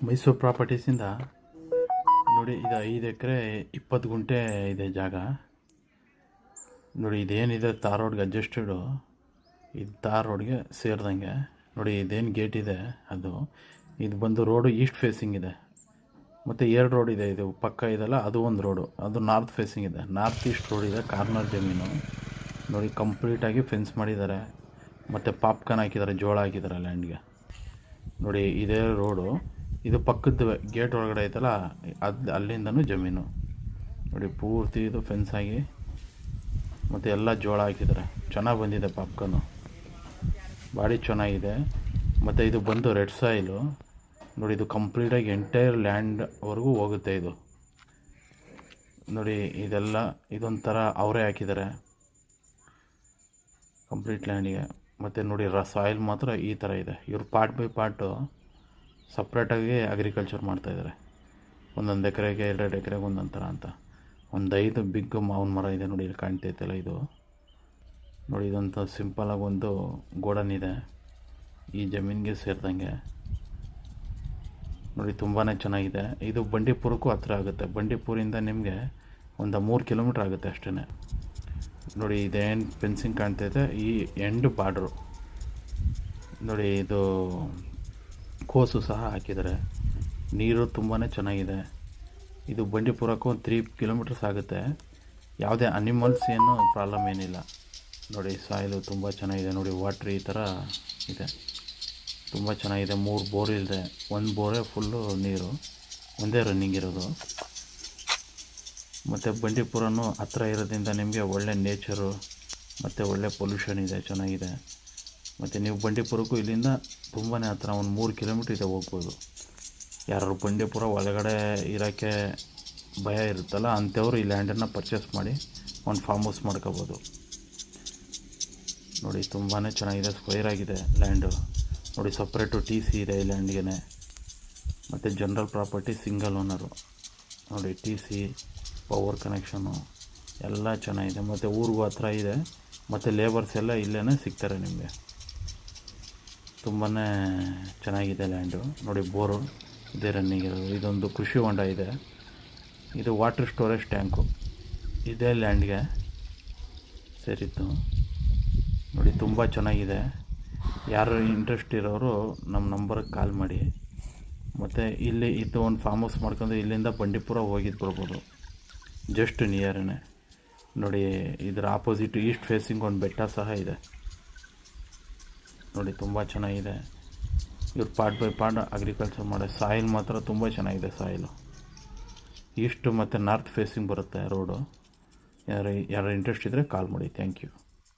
ಮೈಸೂರು ಪ್ರಾಪರ್ಟೀಸಿಂದ ನೋಡಿ, ಇದು 5 ಎಕರೆ 20 ಗುಂಟೆ ಇದೆ ಜಾಗ. ನೋಡಿ, ಇದೇನಿದೆ ತಾರ್ ರೋಡ್ಗೆ ಅಡ್ಜಸ್ಟೆಡು, ಇದು ತಾರ್ ರೋಡ್ಗೆ ಸೇರಿದಂಗೆ. ನೋಡಿ, ಇದೇನು ಗೇಟ್ ಇದೆ ಇದು ಬಂದು ರೋಡು ಈಸ್ಟ್ ಫೇಸಿಂಗ್ ಇದೆ. ಮತ್ತು 2 ರೋಡ್ ಇದೆ, ಇದು ಪಕ್ಕ ಇದೆಲ್ಲ ಅದು ಒಂದು ರೋಡು, ಅದು ನಾರ್ತ್ ಫೇಸಿಂಗ್ ಇದೆ. ನಾರ್ತ್ ಈಸ್ಟ್ ರೋಡ್ ಇದೆ, ಕಾರ್ನರ್ ಜಮೀನು. ನೋಡಿ, ಕಂಪ್ಲೀಟಾಗಿ ಫೆನ್ಸ್ ಮಾಡಿದ್ದಾರೆ, ಮತ್ತು ಪಾಪ್ಕಾರ್ನ್ ಹಾಕಿದ್ದಾರೆ, ಜೋಳ ಹಾಕಿದ್ದಾರೆ ಲ್ಯಾಂಡ್ಗೆ. ನೋಡಿ, ಇದೇ ರೋಡು, ಇದು ಪಕ್ಕದ ಗೇಟ್ ಒಳಗಡೆ ಐತಲ್ಲ, ಅಲ್ಲಿಂದನೂ ಜಮೀನು. ನೋಡಿ, ಪೂರ್ತಿ ಇದು ಫೆನ್ಸ್ ಆಗಿ ಮತ್ತು ಎಲ್ಲ ಜೋಳ ಹಾಕಿದ್ದಾರೆ. ಚೆನ್ನಾಗಿ ಬಂದಿದೆ ಪಾಪ್ಕಾರ್ನು, ಭಾರಿ ಚೆನ್ನಾಗಿದೆ. ಮತ್ತು ಇದು ಬಂದು ರೆಡ್ ಸಾಯಿಲು. ನೋಡಿ, ಇದು ಕಂಪ್ಲೀಟಾಗಿ ಎಂಟೈರ್ ಲ್ಯಾಂಡ್ವರೆಗೂ ಹೋಗುತ್ತೆ ಇದು. ನೋಡಿ, ಇದೊಂಥರ ಅವರೇ ಹಾಕಿದ್ದಾರೆ ಕಂಪ್ಲೀಟ್ ಲ್ಯಾಂಡಿಗೆ. ಮತ್ತು ನೋಡಿ, ಸಾಯಿಲ್ ಮಾತ್ರ ಈ ಥರ ಇದೆ. ಇವರು ಪಾರ್ಟ್ ಬೈ ಪಾರ್ಟು ಸಪ್ರೇಟಾಗಿ ಅಗ್ರಿಕಲ್ಚರ್ ಮಾಡ್ತಾಯಿದ್ದಾರೆ. 1 ಎಕರೆಗೆ 2 ಎಕರೆಗೆ ಒಂದೊಂದು ಥರ ಅಂತ. 5 ಬಿಗ್ ಮಾವಿನ ಮರ ಇದೆ ನೋಡಿ, ಇಲ್ಲಿ ಕಾಣ್ತೈತಲ್ಲ ಇದು. ನೋಡಿ, ಇದಂತ ಸಿಂಪಲಾಗಿ ಒಂದು ಗೋಡನ್ ಇದೆ ಈ ಜಮೀನಿಗೆ ಸೇರಿದಂಗೆ. ನೋಡಿ, ತುಂಬಾ ಚೆನ್ನಾಗಿದೆ. ಇದು ಬಂಡೀಪುರಕ್ಕೂ ಹತ್ತಿರ ಆಗುತ್ತೆ. ಬಂಡೀಪುರಿಂದ ನಿಮಗೆ ಒಂದು 3 ಕಿಲೋಮೀಟ್ರ್ ಆಗುತ್ತೆ ಅಷ್ಟೇ. ನೋಡಿ, ಇದೇನು ಫೆನ್ಸಿಂಗ್ ಕಾಣ್ತೈತೆ, ಈ ಎಂಡ್ ಬಾರ್ಡ್ರು. ನೋಡಿ, ಇದು ಕೋಸು ಸಹ ಹಾಕಿದ್ದಾರೆ. ನೀರು ತುಂಬಾ ಚೆನ್ನಾಗಿದೆ. ಇದು ಬಂಡೀಪುರಕ್ಕೂ ಒಂದು 3 ಕಿಲೋಮೀಟರ್ಸ್ ಆಗುತ್ತೆ. ಯಾವುದೇ ಅನಿಮಲ್ಸ್ ಏನು ಪ್ರಾಬ್ಲಮ್ ಏನಿಲ್ಲ. ನೋಡಿ, ಸಾಯಿಲು ತುಂಬ ಚೆನ್ನಾಗಿದೆ. ನೋಡಿ, ವಾಟ್ರ್ ಈ ಥರ ಇದೆ, ತುಂಬ ಚೆನ್ನಾಗಿದೆ. 3 ಬೋರ್ ಇದೆ, 1 ಬೋರೇ ಫುಲ್ಲು ನೀರು, ಒಂದೇ ರನ್ನಿಂಗ್ ಇರೋದು. ಮತ್ತು ಬಂಡೀಪುರನೂ ಹತ್ತಿರ ಇರೋದ್ರಿಂದ ನಿಮಗೆ ಒಳ್ಳೆ ನೇಚರು ಮತ್ತು ಒಳ್ಳೆ ಪೊಲ್ಯೂಷನ್ ಇದೆ, ಚೆನ್ನಾಗಿದೆ. ಮತ್ತು ನೀವು ಬಂಡೀಪುರಕ್ಕೂ ಇಲ್ಲಿಂದ ತುಂಬಾ ಹತ್ತಿರ, ಒಂದು 3 ಕಿಲೋಮೀಟ್ರ್ ಇದೆ, ಹೋಗ್ಬೋದು. ಯಾರು ಬಂಡೀಪುರ ಒಳಗಡೆ ಇರೋಕ್ಕೆ ಭಯ ಇರುತ್ತಲ್ಲ ಅಂಥವ್ರು ಈ ಲ್ಯಾಂಡನ್ನು ಪರ್ಚೇಸ್ ಮಾಡಿ ಒಂದು ಫಾರ್ಮ್ ಹೌಸ್ ಮಾಡ್ಕೋಬೋದು. ನೋಡಿ, ತುಂಬಾ ಚೆನ್ನಾಗಿದೆ, ಸ್ಕ್ವೇರ್ ಆಗಿದೆ ಲ್ಯಾಂಡು. ನೋಡಿ, ಸಪ್ರೇಟು TC ಇದೆ ಈ ಲ್ಯಾಂಡ್ಗೆ. ಮತ್ತು ಜನರಲ್ ಪ್ರಾಪರ್ಟಿ ಸಿಂಗಲ್ ಓನರು. ನೋಡಿ, TC, ಪವರ್ ಕನೆಕ್ಷನು ಎಲ್ಲ ಚೆನ್ನಾಗಿದೆ. ಮತ್ತು ಊರಿಗೂ ಹತ್ರ ಇದೆ, ಮತ್ತು ಲೇಬರ್ಸ್ ಎಲ್ಲ ಇಲ್ಲೇ ಸಿಗ್ತಾರೆ ನಿಮಗೆ. ತುಂಬಾ ಚೆನ್ನಾಗಿದೆ ಲ್ಯಾಂಡು. ನೋಡಿ, ಬೋರು ಇದೇ ರನ್ನಿಂಗ್ ಇರೋದು. ಇದೊಂದು ಕೃಷಿ ಹೊಂಡ ಇದೆ. ಇದು ವಾಟರ್ ಸ್ಟೋರೇಜ್ ಟ್ಯಾಂಕು ಇದೇ ಲ್ಯಾಂಡ್ಗೆ ಸೇರಿತ್ತು. ನೋಡಿ, ತುಂಬ ಚೆನ್ನಾಗಿದೆ. ಯಾರು ಇಂಟ್ರೆಸ್ಟ್ ಇರೋರು ನಮ್ಮ ನಂಬರ್ಗೆ ಕಾಲ್ ಮಾಡಿ. ಮತ್ತು ಇಲ್ಲಿ ಇದು ಒಂದು ಫಾರ್ಮ್ ಹೌಸ್ ಮಾಡ್ಕೊಂಡು ಇಲ್ಲಿಂದ ಬಂಡೀಪುರ ಹೋಗಿದ್ದು ಬರ್ಬೋದು, ಜಸ್ಟ್ ನಿಯರೇ. ನೋಡಿ, ಇದರ ಆಪೋಸಿಟ್ ಈಸ್ಟ್ ಫೇಸಿಂಗ್ ಒಂದು ಬೆಟ್ಟ ಸಹ ಇದೆ. ನೋಡಿ, ತುಂಬ ಚೆನ್ನಾಗಿದೆ. ಇವ್ರು ಪಾರ್ಟ್ ಬೈ ಪಾರ್ಟ್ ಅಗ್ರಿಕಲ್ಚರ್ ಮಾಡೋ. ಸಾಯಿಲ್ ಮಾತ್ರ ತುಂಬ ಚೆನ್ನಾಗಿದೆ. ಸಾಯಿಲು ಈಸ್ಟ್ ಮತ್ತು ನಾರ್ತ್ ಫೇಸಿಂಗ್ ಬರುತ್ತೆ ರೋಡು. ಯಾರು ಇಂಟ್ರೆಸ್ಟ್ ಇದ್ದರೆ ಕಾಲ್ ಮಾಡಿ. Thank you.